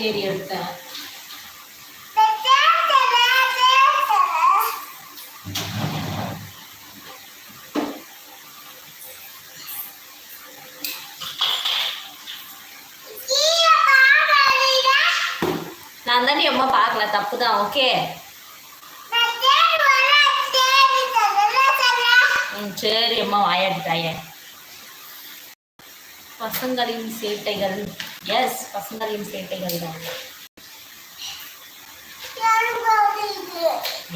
தேடி எடுத்தேன். நான் தாண்டி அம்மா பார்க்கல, தப்பு தான். ஓகே சரி அம்மா வாயாடிட்டாயே. பசங்களின் சேட்டைகள். எஸ், பசங்களின் சேட்டைகள் தான்.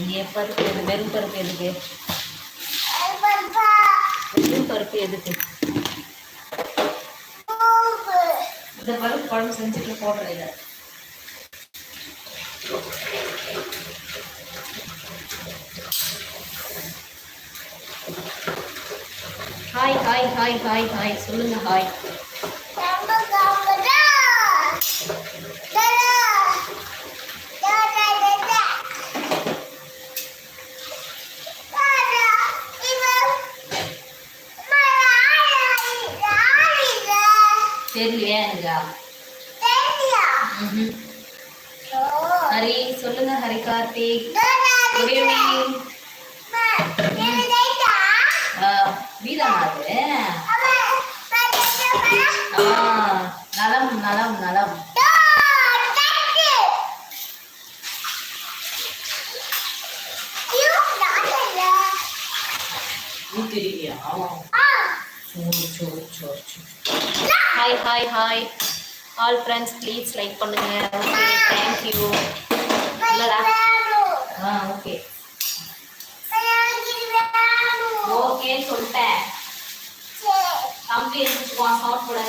இங்கே பருப்பு எது? வெறும் பருப்பு எதுக்கு? வெறும் பருப்பு எதுக்கு? இந்த பருப்பு குழம்பு செஞ்சுட்டு போடுறது இல்லை. Hi hi hi hi hi சொல்லுங்க. ஹாய் தெரியலையா எனக்கு? ஹரி சொல்லுங்க. Hari Karthik good evening. வீரமாது நலம் நலம் நலம். தெரியலையா? Hi hi hi all friends please like பண்ணுங்க. Okay thank you. இல்லடா ஓகே ஓகே சொல்லிட்டேன். தம்பி எடுத்துக்குவான் சாப்பிட.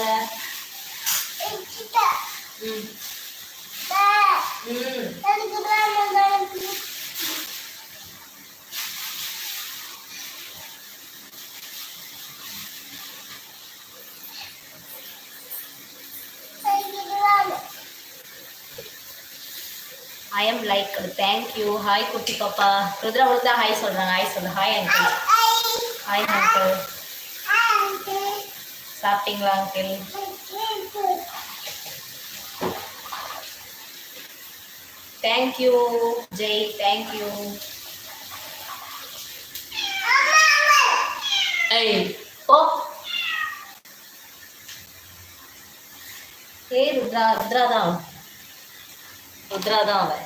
I am like thank you. Hi குட்டி பாப்பா. ருத்ரா வந்து ஹாய் சொல்றாங்க. ஹாய் சொல்லு. Hi uncle. Hi uncle. சாப்பிட்டீங்களா uncle? Thank you Jay. Thank you. ஏய் ஓ ஏய் ருத்ரா. ருத்ரா தான் அவன்.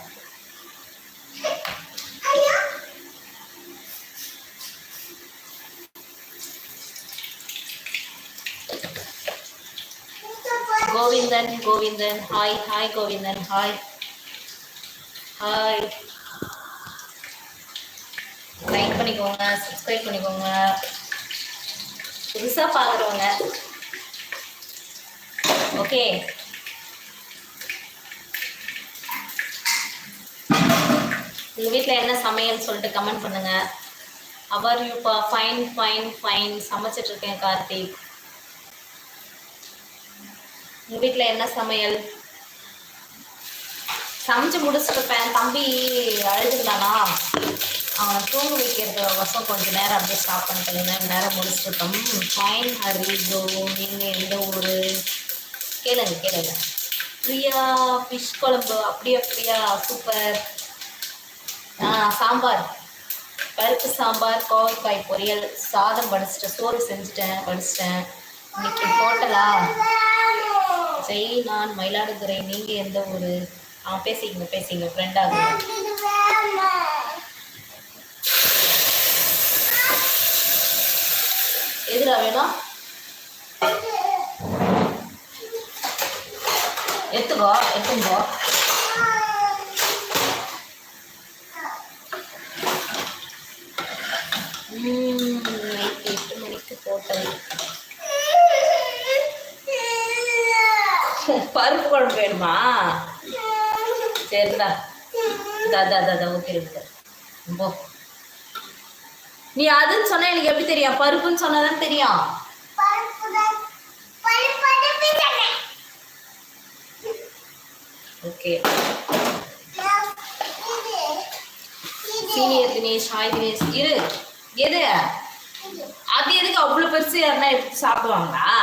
Govindan. Govindan hi hi. Govindan hi hi. Like பண்ணிக்கோங்க, சப்ஸ்கிரைப் பண்ணிக்கோங்க புதுசா பாக்குறவங்க. ஓகே உங்கள் வீட்டில் என்ன சமையல் சொல்லிட்டு கமெண்ட் பண்ணுங்க. அவர் யூப்பா? Fine fine fine. சமைச்சிட்டு இருக்கேன் கார்த்திக். உங்கள் வீட்டில் என்ன சமையல்? சமைச்சு முடிச்சுருப்பேன். தம்பி அழுதுதானா? அவனை தூங்க வைக்கிறது வசம் கொஞ்சம் நேரம் அப்படியே ஸ்டாப் பண்ணிட்டேன். நேரம் முடிச்சுருப்போம். Fine Hari bro. நீங்கள் எந்த ஊர்? கேளுங்க. பிரியா ஃபிஷ் குழம்பு. அப்படியா சூப்பர். சாம்பார், பருப்பு சாம்பார், கோவைக்காய் பொரியல், சாதம் படிச்சிட்டேன், சோறு செஞ்சுட்டேன், படிச்சிட்டேன். இன்னைக்கு ஹோட்டலா? ஜெய். நான் மயிலாடுதுறை. நீங்கள் எந்த ஊர்? பேசிங்க ஃப்ரெண்டாக. எதுடா வேணும்? எடுத்துங்கோ. நைட்டு 8 மணிக்கு போட்டது. பருப்பு குழம்பு வேணுமா? சரிடா. ஓகே போ. நீ அதுன்னு சொன்ன எனக்கு எப்படி தெரியும்? பருப்புன்னு சொன்னாதான் தெரியும். Okay. Senior Dinesh. Hi Dinesh. இரு. எது அது எதுக்கு அவ்வளோ பெருசு? யாருன்னா எடுத்து சாப்பிடுவாங்களா?